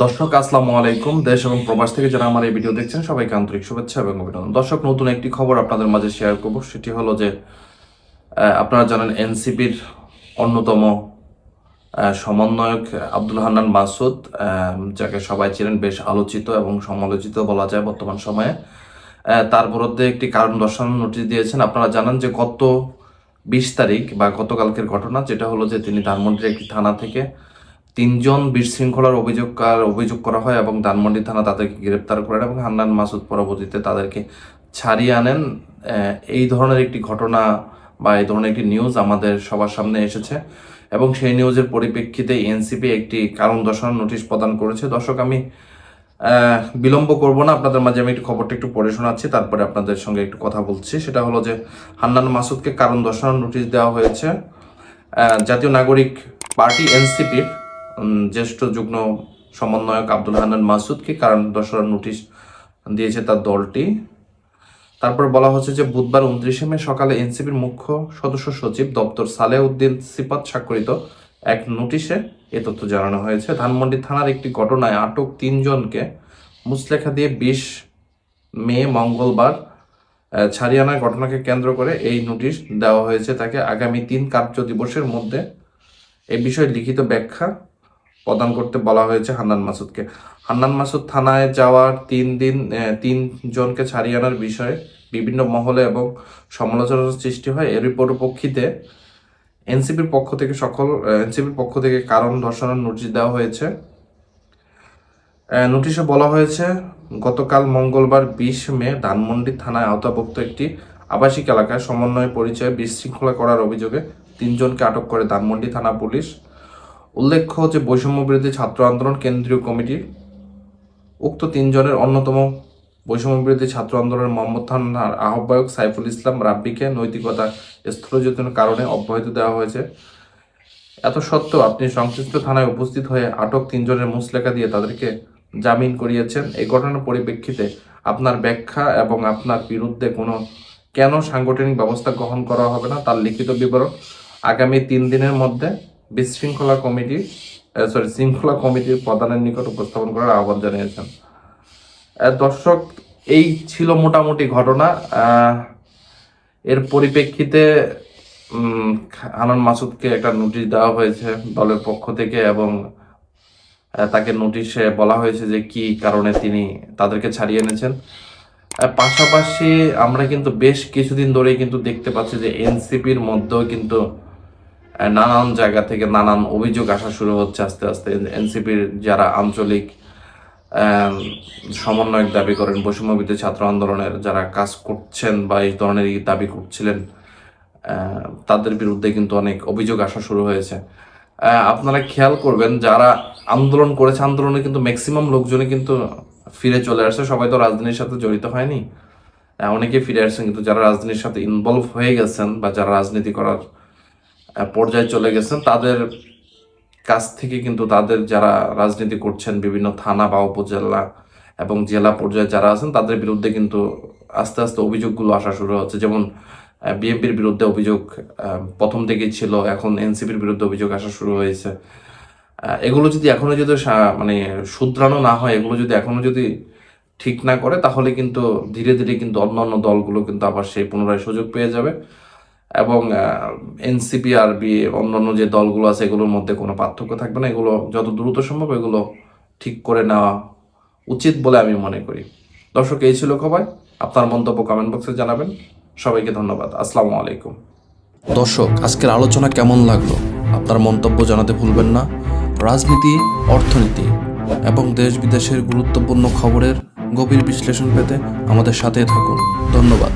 দর্শক আসসালামু আলাইকুম। দেশ এবং প্রবাস থেকে যারা আমার এই ভিডিও দেখছেন সবাইকে আন্তরিক শুভেচ্ছা এবং অভিনন্দন। দর্শক, নতুন একটি খবর আপনাদের মাঝে শেয়ার করব। সেটি হলো যে আপনারা জানেন এনসিপির অন্যতম সমন্বয়ক আব্দুল হান্নান মাসুদ, যাকে সবাই চিনেন, বেশ আলোচিত এবং সমালোচিত বলা যায় বর্তমান সময়ে, তার বিরুদ্ধে একটি কারণ দর্শানোর নোটিশ দিয়েছেন। আপনারা জানেন যে গত 20 তারিখ বা গতকালকের ঘটনা, যেটা হলো যে তিনি ধানমন্ডির একটি থানা থেকে 3জন বিশৃঙ্খলার অভিযোগ করা হয় এবং ধানমন্ডি থানা তাদেরকে গ্রেপ্তার করেন এবং হান্নান মাসুদ পরবর্তীতে তাদেরকে ছাড়িয়ে আনেন। এই ধরনের একটি ঘটনা বা এই ধরনের একটি নিউজ আমাদের সবার সামনে এসেছে এবং সেই নিউজের পরিপ্রেক্ষিতে এনসিপি একটি কারণ দর্শানোর নোটিশ প্রদান করেছে। দর্শক, আমি বিলম্ব করব না, আপনাদের মাঝে আমি একটু খবরটা একটু পড়ে শোনাচ্ছি, তারপরে আপনাদের সঙ্গে একটু কথা বলছি। সেটা হলো যে হান্নান মাসুদকে কারণ দর্শানোর নোটিশ দেওয়া হয়েছে। জাতীয় নাগরিক পার্টি এনসিপির জ্যেষ্ঠ যুগ্ম সমন্বয়ক আব্দুল হান্নান মাসুদকে কারণ দর্শানোর নোটিশ দিয়েছে তার দলটি। তারপর বলা হচ্ছে যে বুধবার 29 মে সকালে এনসিপির মুখ্য সদস্য সচিব দপ্তর সালেহ উদ্দিন সিপাত স্বাক্ষরিত এক নোটিশে এ তথ্য জানানো হয়েছে। ধানমন্ডি থানার একটি ঘটনায় আটক 3 জনকে মুচলেখা দিয়ে 20 মে মঙ্গলবার ছাড়িয়ে আনার ঘটনাকে কেন্দ্র করে এই নোটিশ দেওয়া হয়েছে তাকে। আগামী 3 কার্য দিবসের মধ্যে এই বিষয়ে লিখিত ব্যাখ্যা প্রদান করতে বলা হয়েছে হান্নান মাসুদকে। হান্নান মাসুদ থানায় যাওয়ার 3 জনকে ছাড়িয়ে আনার বিষয়ে বিভিন্ন মহলে এবং সমালোচনার সৃষ্টি হয়। এর পরিপ্রেক্ষিতে এনসিপির পক্ষ থেকে কারণ দর্শানোর নোটিশ দেওয়া হয়েছে। নোটিশে বলা হয়েছে, গতকাল মঙ্গলবার 20 মে ধানমন্ডি থানায় আওতাভুক্ত একটি আবাসিক এলাকায় সমন্বয় পরিচয়ে বিশৃঙ্খলা করার অভিযোগে 3 জনকে আটক করে ধানমন্ডি থানা পুলিশ। উল্লেখ্য যে বৈষম্য বিরোধী ছাত্র আন্দোলন কেন্দ্রীয় কমিটি উক্ত 3 জনের অন্যতম বৈষম্য বিরোধী ছাত্র আন্দোলনের মোহাম্মদ থানার আহ্বায়ক সাইফুল ইসলাম রাব্বিকে নৈতিকতা স্থূলতার কারণে অব্যাহতি দেওয়া হয়েছে। এত সত্ত্বেও আপনি সংশ্লিষ্ট থানায় উপস্থিত হয়ে আটক 3 জনের মুচলেখা দিয়ে তাদেরকে জামিন করিয়েছেন। এই ঘটনার পরিপ্রেক্ষিতে আপনার ব্যাখ্যা এবং আপনার বিরুদ্ধে কেন সাংগঠনিক ব্যবস্থা গ্রহণ করা হবে না তার লিখিত বিবরণ আগামী 3 দিনের মধ্যে শৃঙ্খলা কমিটির প্রধানের নিকট উপস্থাপন করার আহ্বান জানিয়েছেন। দর্শক, এই ছিল মোটামুটি ঘটনা। এর পরিপ্রেক্ষিতে হান্নান মাসুদকে একটা নোটিশ দেওয়া হয়েছে দলের পক্ষ থেকে এবং তাকে নোটিশে বলা হয়েছে যে কি কারণে তিনি তাদেরকে ছাড়িয়ে এনেছেন। পাশাপাশি আমরা কিন্তু বেশ কিছুদিন ধরেই কিন্তু দেখতে পাচ্ছি যে এনসিপির মধ্যেও কিন্তু নানান জায়গা থেকে নানান অভিযোগ আসা শুরু হচ্ছে আস্তে আস্তে। এনসিপির যারা আঞ্চলিক সমন্বয়ক দাবি করেন, বৈষম্যবিরোধী ছাত্র আন্দোলনের যারা কাজ করছেন বা এই ধরনের দাবি করছিলেন, তাদের বিরুদ্ধে কিন্তু অনেক অভিযোগ আসা শুরু হয়েছে। আপনারা খেয়াল করবেন, যারা আন্দোলন করেছে, আন্দোলনে কিন্তু ম্যাক্সিমাম লোকজনই কিন্তু ফিরে চলে আসছে। সবাই তো রাজনীতির সাথে জড়িত হয়নি, অনেকে ফিরে আসছেন, কিন্তু যারা রাজনীতির সাথে ইনভলভ হয়ে গেছেন বা যারা রাজনীতি করার পর্যায়ে চলে গেছেন, তাদের কাছ থেকে কিন্তু তাদের যারা রাজনীতি করছেন বিভিন্ন থানা বা উপজেলা এবং জেলা পর্যায়ে যারা আছেন তাদের বিরুদ্ধে কিন্তু আস্তে আস্তে অভিযোগগুলো আসা শুরু হচ্ছে। যেমন বিএনপির বিরুদ্ধে অভিযোগ প্রথম থেকেই ছিল, এখন এনসিপির বিরুদ্ধে অভিযোগ আসা শুরু হয়েছে। এগুলো যদি এখনো যদি শুধরানো না হয়, এগুলো যদি এখনো যদি ঠিক না করে, তাহলে কিন্তু ধীরে ধীরে কিন্তু অন্যান্য দলগুলো কিন্তু আবার সেই পুনরায় সুযোগ পেয়ে যাবে এবং এনসিপি আর অন্যান্য যে দলগুলো আছে এগুলোর মধ্যে কোনো পার্থক্য থাকবে না। এগুলো যত দ্রুত সম্ভব এগুলো ঠিক করে নেওয়া উচিত বলে আমি মনে করি। দর্শক, এই ছিল খবর। আপনার মন্তব্য কমেন্ট বক্সে জানাবেন। সবাইকে ধন্যবাদ। আসসালামু আলাইকুম। দর্শক, আজকের আলোচনা কেমন লাগলো আপনার মন্তব্য জানাতে ভুলবেন না। রাজনীতি, অর্থনীতি এবং দেশ বিদেশের গুরুত্বপূর্ণ খবরের গভীর বিশ্লেষণ পেতে আমাদের সাথে থাকুন। ধন্যবাদ।